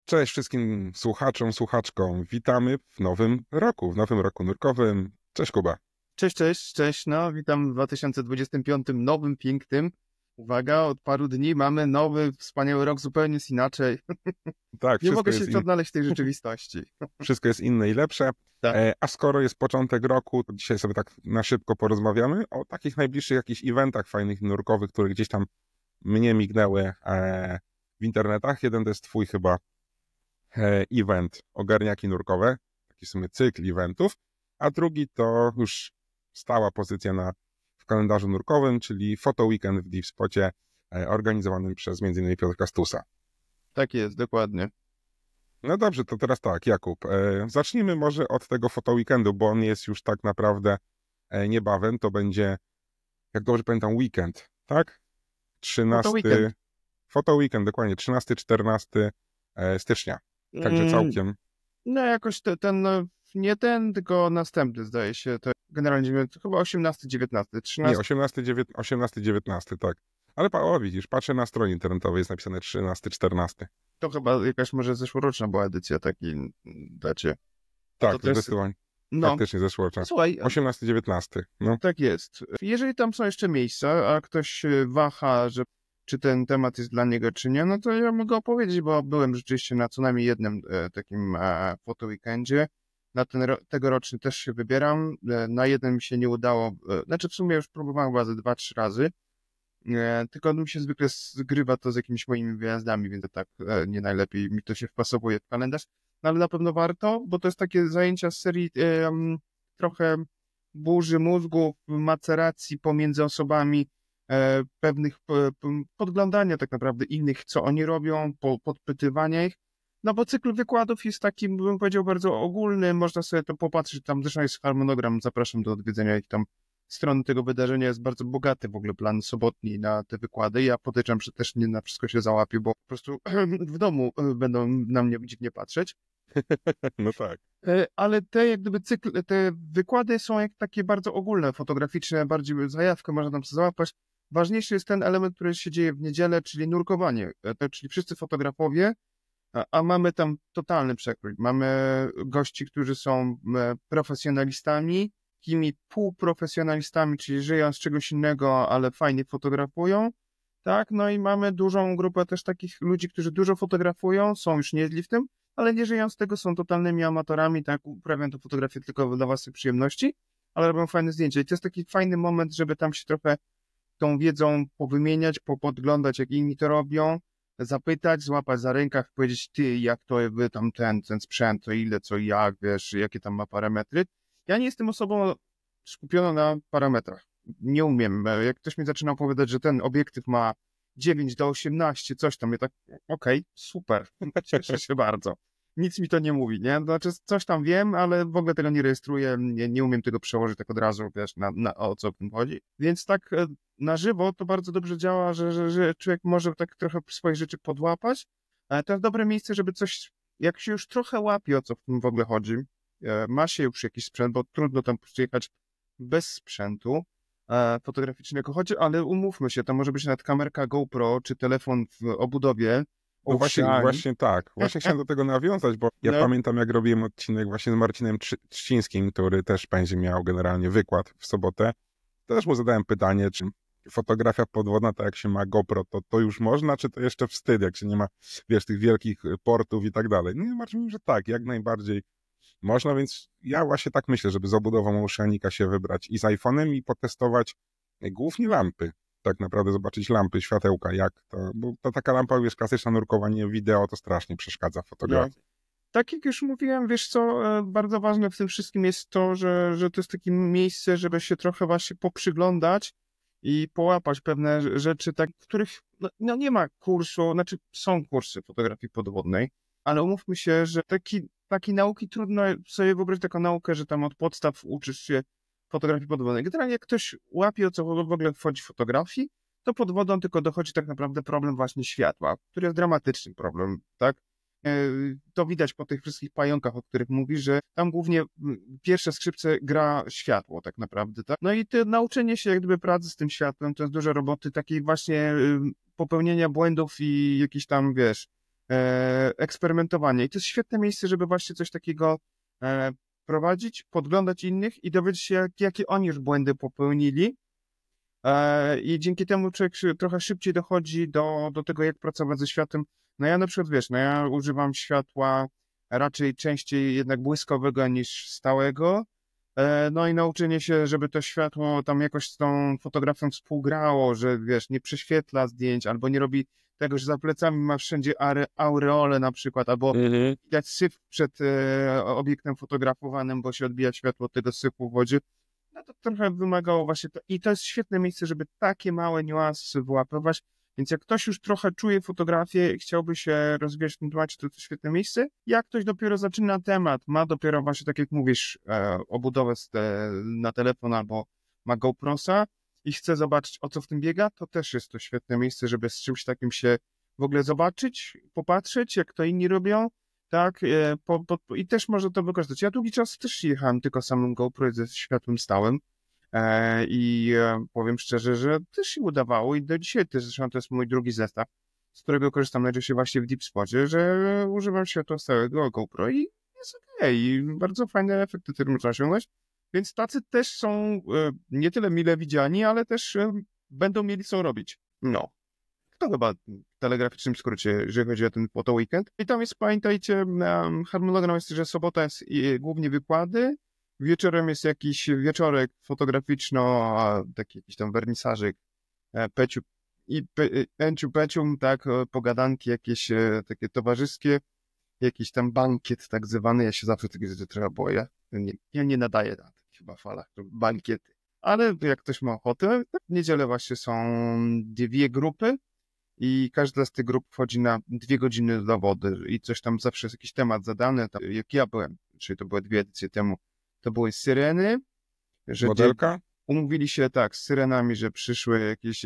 Cześć wszystkim słuchaczom, słuchaczkom. Witamy w nowym roku nurkowym. Cześć Kuba. Cześć. No, witam w 2025, nowym, pięknym. Uwaga, od paru dni mamy nowy, wspaniały rok, zupełnie jest inaczej. Tak, Nie mogę się jeszcze odnaleźć w tej rzeczywistości. Wszystko jest inne i lepsze. Tak. A skoro jest początek roku, to dzisiaj sobie tak na szybko porozmawiamy o takich najbliższych jakichś eventach fajnych nurkowych, które gdzieś tam mnie mignęły w internetach. Jeden to jest twój chyba event Ogarniaki nurkowe, taki w sumie cykl eventów, a drugi to już stała pozycja w kalendarzu nurkowym, czyli Photo Weekend w DivSpocie, organizowanym przez m.in. Piotrka Stusa. Tak jest, dokładnie. No dobrze, to teraz tak, Jakub, zacznijmy może od tego Photo Weekendu, bo on jest już tak naprawdę niebawem, to będzie, jak dobrze pamiętam, weekend, tak? 13... Photo Weekend, dokładnie, 13-14 stycznia, także całkiem. No jakoś nie ten, tylko następny zdaje się, to generalnie chyba 18-19, 13... Nie, 18-19, tak. Ale widzisz, patrzę na stronie internetowej, jest napisane 13-14. To chyba jakaś może zeszłoroczna była edycja takiej dacie. Tak, to zdecydowanie. No, faktycznie zeszłoroczna. Słuchaj, 18-19. No. Tak jest. Jeżeli tam są jeszcze miejsca, a ktoś waha, czy ten temat jest dla niego, czy nie, no to ja mogę opowiedzieć, bo byłem rzeczywiście na co najmniej jednym takim photo weekendzie. Na ten tegoroczny też się wybieram. Na jeden mi się nie udało, znaczy w sumie już próbowałem chyba ze 2-3 razy, tylko mi się zwykle zgrywa to z jakimiś moimi wyjazdami, więc tak nie najlepiej mi to się wpasowuje w kalendarz. No ale na pewno warto, bo to jest takie zajęcia z serii trochę burzy mózgu, maceracji pomiędzy osobami, pewnych podglądania tak naprawdę innych, co oni robią, podpytywania ich. No bo cykl wykładów jest taki, bym powiedział, bardzo ogólny, można sobie to popatrzeć, tam zresztą jest harmonogram, zapraszam do odwiedzenia ich tam strony tego wydarzenia, jest bardzo bogaty w ogóle plan sobotni na te wykłady. Ja podejrzewam, że też nie na wszystko się załapię, bo po prostu w domu będą na mnie dziwnie patrzeć. No tak. Ale te wykłady są jak takie bardzo ogólne, fotograficzne, bardziej zajawkę można tam sobie załapać. Ważniejszy jest ten element, który się dzieje w niedzielę, czyli nurkowanie, czyli wszyscy fotografowie, a mamy tam totalny przekrój. Mamy gości, którzy są profesjonalistami, takimi półprofesjonalistami, czyli żyją z czegoś innego, ale fajnie fotografują, tak? No i mamy dużą grupę też takich ludzi, którzy dużo fotografują, są już nieźli w tym, ale nie żyją z tego, są totalnymi amatorami, tak? Uprawiają tę fotografię tylko dla własnej przyjemności, ale robią fajne zdjęcia. I to jest taki fajny moment, żeby tam się trochę tą wiedzą powymieniać, podglądać, jak inni to robią, zapytać, złapać za rękach, powiedzieć, ty, jak to wy tam ten sprzęt, to ile, co jak, wiesz, jakie tam ma parametry. Ja nie jestem osobą skupioną na parametrach. Nie umiem. Jak ktoś mi zaczyna opowiadać, że ten obiektyw ma 9:18, coś tam, ja tak, okej, super, cieszę się bardzo. Nic mi to nie mówi, nie? Znaczy, coś tam wiem, ale w ogóle tego nie rejestruję, nie umiem tego przełożyć tak od razu, wiesz, o co w tym chodzi. Więc tak na żywo to bardzo dobrze działa, że człowiek może tak trochę swoje rzeczy podłapać. To jest dobre miejsce, żeby coś, jak się już trochę łapie, o co w tym w ogóle chodzi, ma się już jakiś sprzęt, bo trudno tam przyjechać bez sprzętu fotograficznego, ale umówmy się, to może być nawet kamerka GoPro, czy telefon w obudowie. No właśnie tak. Właśnie chciałem do tego nawiązać, bo ja pamiętam, jak robiłem odcinek właśnie z Marcinem Trzcińskim, który też będzie miał generalnie wykład w sobotę. Też mu zadałem pytanie, czy fotografia podwodna, tak jak się ma GoPro, to już można, czy to jeszcze wstyd, jak się nie ma, wiesz, tych wielkich portów i tak dalej. No i Marcin mówi, że tak, jak najbardziej można, więc ja właśnie tak myślę, żeby z obudową Oceanika się wybrać i z iPhone'em i potestować głównie lampy. Tak naprawdę zobaczyć lampy, światełka, jak to, bo to taka lampa, wiesz, klasyczna nurkowanie wideo, to strasznie przeszkadza fotografii. No. Tak jak już mówiłem, wiesz co, bardzo ważne w tym wszystkim jest to, że to jest takie miejsce, żeby się trochę właśnie poprzyglądać i połapać pewne rzeczy, tak, w których no nie ma kursu, znaczy są kursy fotografii podwodnej, ale umówmy się, że takiej nauki trudno sobie wyobrazić taką naukę, że tam od podstaw uczysz się fotografii podwodnej. Generalnie jak ktoś łapie, o co w ogóle wchodzi w fotografii, to pod wodą tylko dochodzi tak naprawdę problem właśnie światła, który jest dramatyczny problem, tak? To widać po tych wszystkich pająkach, o których mówisz, że tam głównie pierwsze skrzypce gra światło tak naprawdę, tak? No i to nauczenie się jak gdyby pracy z tym światłem, to jest dużo roboty takiej właśnie popełnienia błędów i jakichś tam, wiesz, eksperymentowania. I to jest świetne miejsce, żeby właśnie coś takiego prowadzić, podglądać innych i dowiedzieć się, jakie oni już błędy popełnili. I dzięki temu człowiek trochę szybciej dochodzi do tego, jak pracować ze światłem. No ja na przykład, wiesz, no ja używam światła raczej częściej jednak błyskowego niż stałego. No i nauczenie się, żeby to światło tam jakoś z tą fotografią współgrało, że wiesz, nie prześwietla zdjęć, albo nie robi tego, że za plecami ma wszędzie aureole na przykład, albo widać syf przed obiektem fotografowanym, bo się odbija światło od tego syfu w wodzie. No to trochę wymagało właśnie to. I to jest świetne miejsce, żeby takie małe niuanse wyłapywać. Więc jak ktoś już trochę czuje fotografię i chciałby się rozwijać w tym temacie, to jest świetne miejsce. Jak ktoś dopiero zaczyna temat, ma dopiero właśnie, tak jak mówisz, obudowę na telefon albo ma GoProsa i chce zobaczyć, o co w tym biega, to też jest to świetne miejsce, żeby z czymś takim się w ogóle zobaczyć, popatrzeć, jak to inni robią, tak, i też może to wykorzystać. Ja długi czas też jechałem tylko samym GoPro ze światłem stałym, i powiem szczerze, że też się udawało i do dzisiaj też, zresztą to jest mój drugi zestaw, z którego korzystam najczęściej właśnie w Deep Spocie, że używam światła stałego GoPro i jest okej. I bardzo fajne efekty tym można osiągnąć, więc tacy też są nie tyle mile widziani, ale też będą mieli co robić. No. To chyba w telegraficznym skrócie, jeżeli chodzi o ten foto weekend. I tam jest, pamiętajcie, harmonogram jest, że sobota jest głównie wykłady, wieczorem jest jakiś wieczorek fotograficzno, taki jakiś tam wernisażyk, pecium, tak, pogadanki jakieś takie towarzyskie, jakiś tam bankiet tak zwany, ja się zawsze tego trochę boję, ja nie nadaję na takich chyba falach, bankiety, ale jak ktoś ma ochotę, tak w niedzielę właśnie są 2 grupy i każda z tych grup wchodzi na 2 godziny do wody i coś tam zawsze jest jakiś temat zadany, tam, jak ja byłem, czyli to były 2 edycje temu, to były syreny, że modelka? Umówili się tak z syrenami, że przyszły jakieś,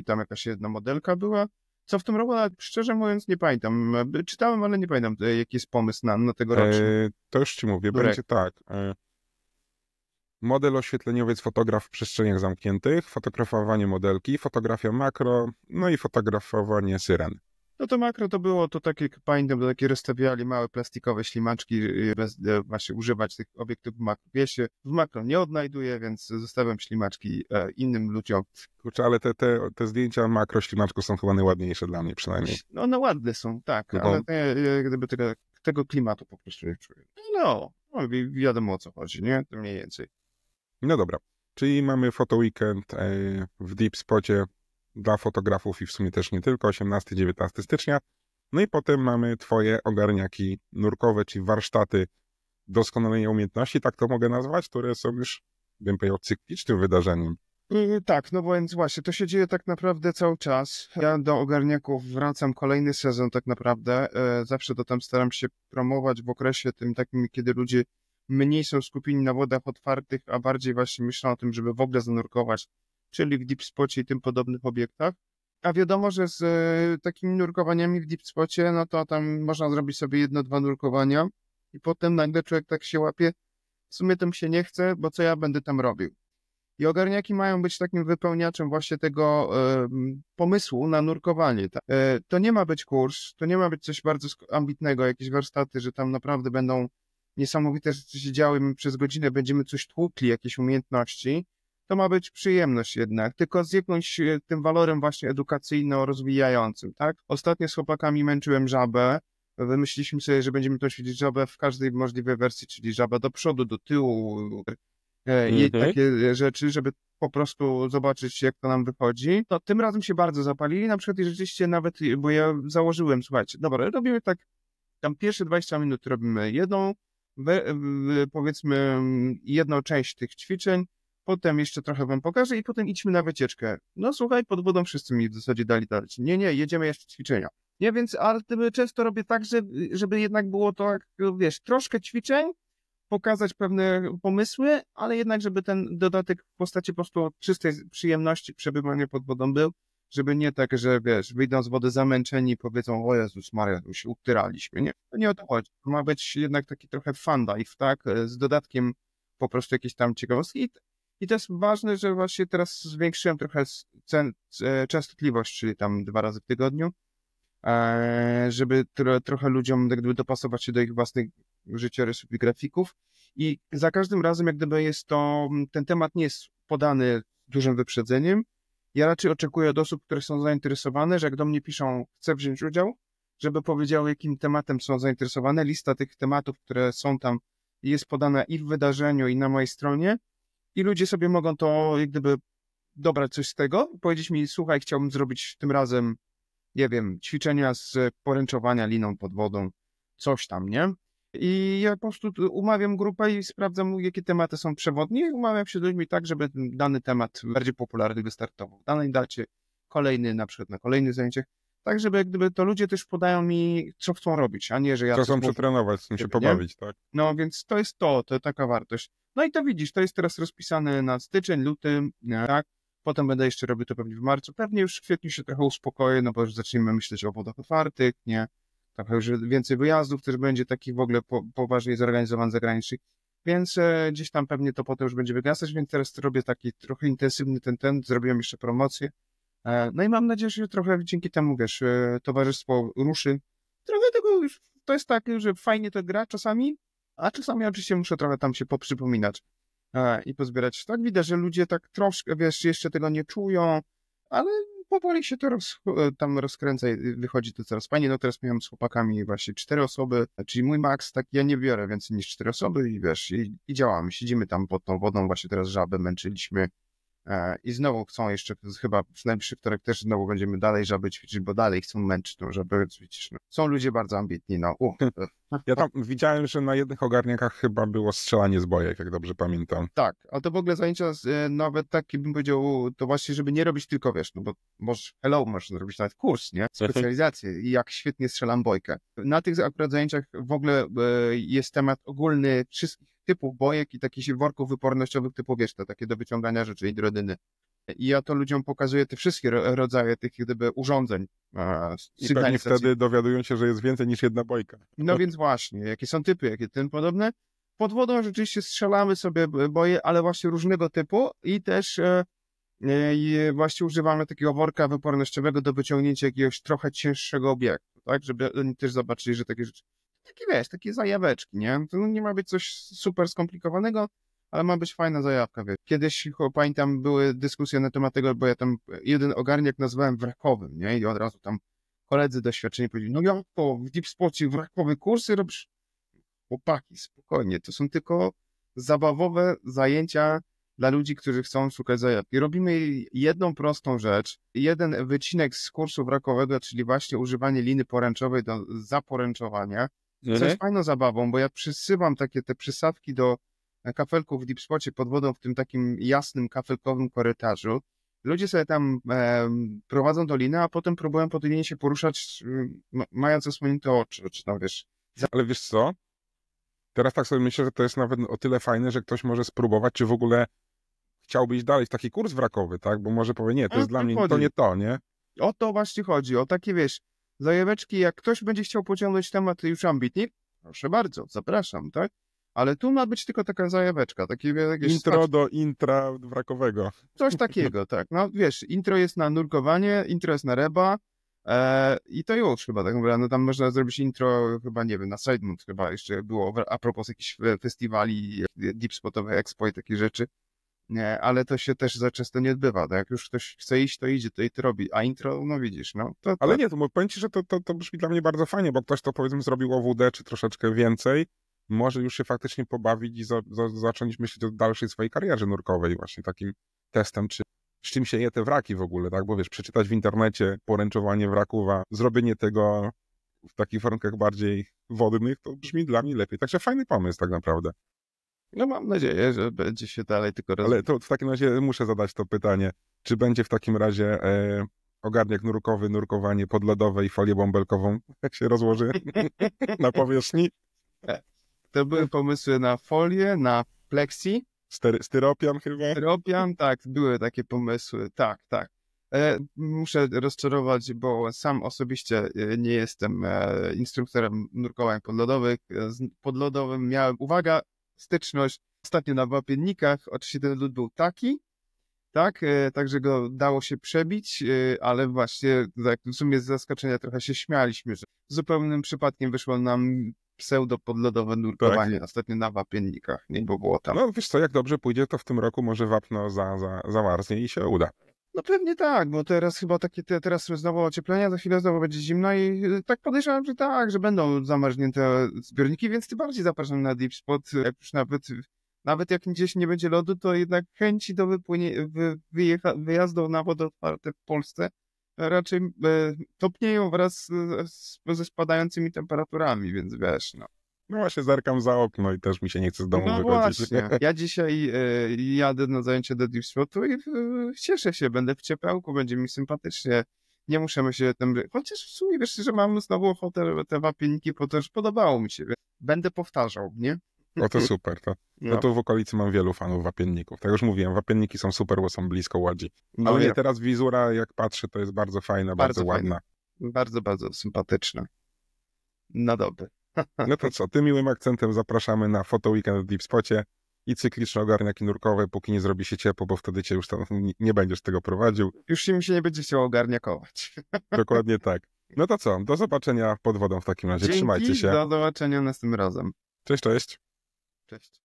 tam jakaś jedna modelka była. Co w tym roku, nawet szczerze mówiąc, nie pamiętam. Czytałem, ale nie pamiętam, jaki jest pomysł na tegoroczny. To już ci mówię, będzie tak. Model oświetleniowiec, fotograf w przestrzeniach zamkniętych, fotografowanie modelki, fotografia makro, no i fotografowanie syren. No to makro to było, to takie, pamiętam, takie rozstawiali małe plastikowe ślimaczki, bez właśnie używać tych obiektywów makro. Ja się w makro nie odnajduję, więc zostawiam ślimaczki innym ludziom. Kurczę, ale te zdjęcia makro ślimaczków są chyba najładniejsze dla mnie przynajmniej. No one ładne są, tak, no, ale gdyby tego klimatu po prostu nie czuję. No, wiadomo o co chodzi, nie? To mniej więcej. No dobra, czyli mamy foto weekend w Deep Spocie dla fotografów i w sumie też nie tylko, 18-19 stycznia. No i potem mamy twoje ogarniaki nurkowe, czyli warsztaty doskonalenia umiejętności, tak to mogę nazwać, które są już, bym powiedział, cyklicznym wydarzeniem. Tak, no więc właśnie, to się dzieje tak naprawdę cały czas. Ja do ogarniaków wracam kolejny sezon tak naprawdę. Zawsze to tam staram się promować w okresie tym takim, kiedy ludzie mniej są skupieni na wodach otwartych, a bardziej właśnie myślą o tym, żeby w ogóle zanurkować, czyli w Deep Spocie i tym podobnych obiektach. A wiadomo, że z takimi nurkowaniami w Deep Spocie, no to tam można zrobić sobie 1-2 nurkowania i potem nagle człowiek tak się łapie, w sumie tym się nie chce, bo co ja będę tam robił? I ogarniaki mają być takim wypełniaczem właśnie tego pomysłu na nurkowanie. To nie ma być kurs, to nie ma być coś bardzo ambitnego, jakieś warsztaty, że tam naprawdę będą niesamowite rzeczy się działy, my przez godzinę będziemy coś tłukli, jakieś umiejętności. To ma być przyjemność jednak, tylko z jakimś tym walorem właśnie edukacyjno-rozwijającym, tak? Ostatnio z chłopakami męczyłem żabę, wymyśliliśmy sobie, że będziemy to ćwiczyć żabę w każdej możliwej wersji, czyli żaba do przodu, do tyłu, i takie rzeczy, żeby po prostu zobaczyć, jak to nam wychodzi. To tym razem się bardzo zapalili, na przykład i rzeczywiście nawet, bo ja założyłem, słuchajcie, dobra, robimy tak, tam pierwsze 20 minut robimy powiedzmy jedną część tych ćwiczeń, potem jeszcze trochę wam pokażę i potem idźmy na wycieczkę. No słuchaj, pod wodą wszyscy mi w zasadzie dali dać. Nie, jedziemy jeszcze ćwiczenia. Nie, więc ale często robię tak, żeby jednak było to, wiesz, troszkę ćwiczeń, pokazać pewne pomysły, ale jednak, żeby ten dodatek w postaci po prostu czystej przyjemności przebywania pod wodą był, żeby nie tak, że wiesz, wyjdą z wody zamęczeni i powiedzą, o Jezus Maria, już się utyraliśmy. Nie, to nie o to chodzi. Ma być jednak taki trochę fun dive, tak, z dodatkiem po prostu jakieś tam ciekawostki. I to jest ważne, że właśnie teraz zwiększyłem trochę częstotliwość, czyli tam 2 razy w tygodniu, żeby trochę ludziom jak gdyby dopasować się do ich własnych życiorysów i grafików. I za każdym razem jak gdyby ten temat nie jest podany dużym wyprzedzeniem. Ja raczej oczekuję od osób, które są zainteresowane, że jak do mnie piszą, chcę wziąć udział, żeby powiedziały, jakim tematem są zainteresowane. Lista tych tematów, które są tam, jest podana i w wydarzeniu, i na mojej stronie. I ludzie sobie mogą to jak gdyby dobrać coś z tego, powiedzieć mi, słuchaj, chciałbym zrobić tym razem, nie wiem, ćwiczenia z poręczowania liną pod wodą, coś tam, nie? I ja po prostu umawiam grupę i sprawdzam, jakie tematy są przewodnie i umawiam się z ludźmi tak, żeby dany temat bardziej popularny wystartował. W danej dacie, kolejny, na przykład na kolejnych zajęciach, tak, żeby jak gdyby to ludzie też podają mi, co chcą robić, a nie, że ja... Co chcą przetrenować, chcą się pobawić, tak? No, więc to jest to taka wartość. No i to widzisz, to jest teraz rozpisane na styczeń, luty, tak? Potem będę jeszcze robił to pewnie w marcu. Pewnie już w kwietniu się trochę uspokoję, no bo już zaczniemy myśleć o wodach otwartych, nie? Trochę już więcej wyjazdów też będzie takich w ogóle poważnie zorganizowanych zagranicznych, więc gdzieś tam pewnie to potem już będzie wygasać, więc teraz robię taki trochę intensywny ten, zrobiłem jeszcze promocję. No i mam nadzieję, że trochę dzięki temu, wiesz, towarzystwo ruszy. Trochę tego już, to jest tak, że fajnie to gra czasami, a czasami oczywiście muszę trochę tam się poprzypominać i pozbierać. Tak widać, że ludzie tak troszkę, wiesz, jeszcze tego nie czują, ale powoli się to tam rozkręca i wychodzi to coraz fajniej. No teraz miałem z chłopakami właśnie 4 osoby, czyli mój maks, tak ja nie biorę więcej niż 4 osoby i wiesz, i działamy. Siedzimy tam pod tą wodą, właśnie teraz żabę męczyliśmy i znowu chcą jeszcze, chyba w najbliższy wtorek też znowu będziemy dalej żaby ćwiczyć, bo dalej chcą męczyć tą żabę, widzisz, no. Są ludzie bardzo ambitni, no. Ja tam widziałem, że na jednych ogarniakach chyba było strzelanie z bojek, jak dobrze pamiętam. Tak, a to w ogóle zajęcia nawet takie bym powiedział, to właśnie, żeby nie robić tylko, wiesz, no bo możesz zrobić nawet kurs, nie? Specjalizację i jak świetnie strzelam bojkę. Na tych akurat zajęciach w ogóle jest temat ogólny wszystkich typów bojek i takich worków wypornościowych typu, wiesz, te takie do wyciągania rzeczy i drodyny. I ja to ludziom pokazuję te wszystkie rodzaje tych gdyby urządzeń. I pewnie wtedy dowiadują się, że jest więcej niż jedna bojka. No więc właśnie, jakie są typy, jakie tym podobne. Pod wodą rzeczywiście strzelamy sobie boje, ale właśnie różnego typu i też właśnie używamy takiego worka wypornościowego do wyciągnięcia jakiegoś trochę cięższego obiektu, tak, żeby oni też zobaczyli, że takie rzeczy, takie wiesz, takie zajaweczki, nie? To nie ma być coś super skomplikowanego, ale ma być fajna zajawka, wiesz. Kiedyś, pamiętam, były dyskusje na temat tego, bo ja tam jeden ogarniak nazwałem wrakowym, nie? I od razu tam koledzy doświadczeni powiedzieli, no jak to w Deep Spocie wrakowe kursy robisz? Chłopaki, spokojnie, to są tylko zabawowe zajęcia dla ludzi, którzy chcą szukać zajawki. Robimy jedną prostą rzecz, jeden wycinek z kursu wrakowego, czyli właśnie używanie liny poręczowej do zaporęczowania, co jest fajną zabawą, bo ja przysyłam te przysadzki do kafelków w Deep Spocie pod wodą w tym takim jasnym, kafelkowym korytarzu. Ludzie sobie tam prowadzą do liny, a potem próbują po tej linie się poruszać, mając zasłonięte oczy, czy tam, wiesz. Ale wiesz co? Teraz tak sobie myślę, że to jest nawet o tyle fajne, że ktoś może spróbować, czy w ogóle chciałby iść dalej w taki kurs wrakowy, tak? Bo może powie, nie, to jest dla mnie to nie to, nie? O to właśnie chodzi, o takie, wiesz, zajaweczki, jak ktoś będzie chciał pociągnąć temat już ambitnie, proszę bardzo, zapraszam, tak? Ale tu ma być tylko taka zajaweczka, takie intro do intra wrakowego. Coś takiego, tak. No wiesz, intro jest na nurkowanie, intro jest na reba i to już chyba tak naprawdę. No tam można zrobić intro chyba, nie wiem, na Sidemoon chyba jeszcze było a propos jakichś festiwali, Deep Spotowe Expo i takie rzeczy. Nie, ale to się też za często nie odbywa. Tak? Jak już ktoś chce iść, to idzie, to i to robi. A intro, no widzisz, no. To, ale nie, to powiem ci, że to brzmi dla mnie bardzo fajnie, bo ktoś to powiedzmy zrobił OWD czy troszeczkę więcej, może już się faktycznie pobawić i zacząć myśleć o dalszej swojej karierze nurkowej, właśnie takim testem, czy z czym się je te wraki w ogóle, tak? Bo wiesz, przeczytać w internecie poręczowanie wraków, a zrobienie tego w takich warunkach bardziej wodnych, to brzmi dla mnie lepiej. Także fajny pomysł tak naprawdę. No mam nadzieję, że będzie się dalej tylko rozwijać. Ale to w takim razie muszę zadać to pytanie, czy będzie w takim razie ogarniak nurkowy, nurkowanie podlodowe i folię bąbelkową, jak się rozłoży na powierzchni? To były pomysły na folię, na plexi. Styropian chyba? Styropian, tak, były takie pomysły, tak. Muszę rozczarować, bo sam osobiście nie jestem instruktorem nurkowań podlodowych. Z podlodowym miałem, uwaga, styczność ostatnio na wapiennikach. Oczywiście ten lód był taki, tak, także go dało się przebić, ale właśnie tak, w sumie z zaskoczenia trochę się śmialiśmy, że zupełnym przypadkiem wyszło nam pseudo-podlodowe nurkowanie ostatnio na Wapiennikach, nie było tam. No wiesz co, jak dobrze pójdzie, to w tym roku może wapno zamarznie i się uda. No pewnie tak, bo teraz chyba teraz znowu ocieplenia, za chwilę znowu będzie zimno i tak podejrzewam, że tak, że będą zamarznięte zbiorniki, więc tym bardziej zapraszam na Deep Spot. Jak już nawet jak gdzieś nie będzie lodu, to jednak chęci do wyjazdu na wodę otwarte w Polsce raczej topnieją wraz ze spadającymi temperaturami, więc wiesz, no. No właśnie zerkam za okno i też mi się nie chce z domu No wychodzić. właśnie. Ja dzisiaj jadę na zajęcie do Deep Spotu i cieszę się, będę w ciepełku, będzie mi sympatycznie. Nie musimy się tym... Chociaż w sumie wiesz, że mam znowu ochotę te wapienniki, bo też podobało mi się. Będę powtarzał, nie? O to super. No tu w okolicy mam wielu fanów wapienników. Tak już mówiłem, wapienniki są super, bo są blisko Łodzi. No Ale ja. teraz wizura, jak patrzę, to jest bardzo fajna, bardzo ładna. Bardzo, bardzo sympatyczna. No dobry. No to co, tym miłym akcentem zapraszamy na Photo Weekend w Deep Spocie i cykliczne ogarniaki nurkowe, póki nie zrobi się ciepło, bo wtedy cię już tam nie będziesz tego prowadził. Już mi się nie będzie chciało ogarniakować. Dokładnie tak. No to co, do zobaczenia pod wodą w takim razie. Dzięki, Trzymajcie się. do zobaczenia następnym razem. Cześć, cześć. Cześć.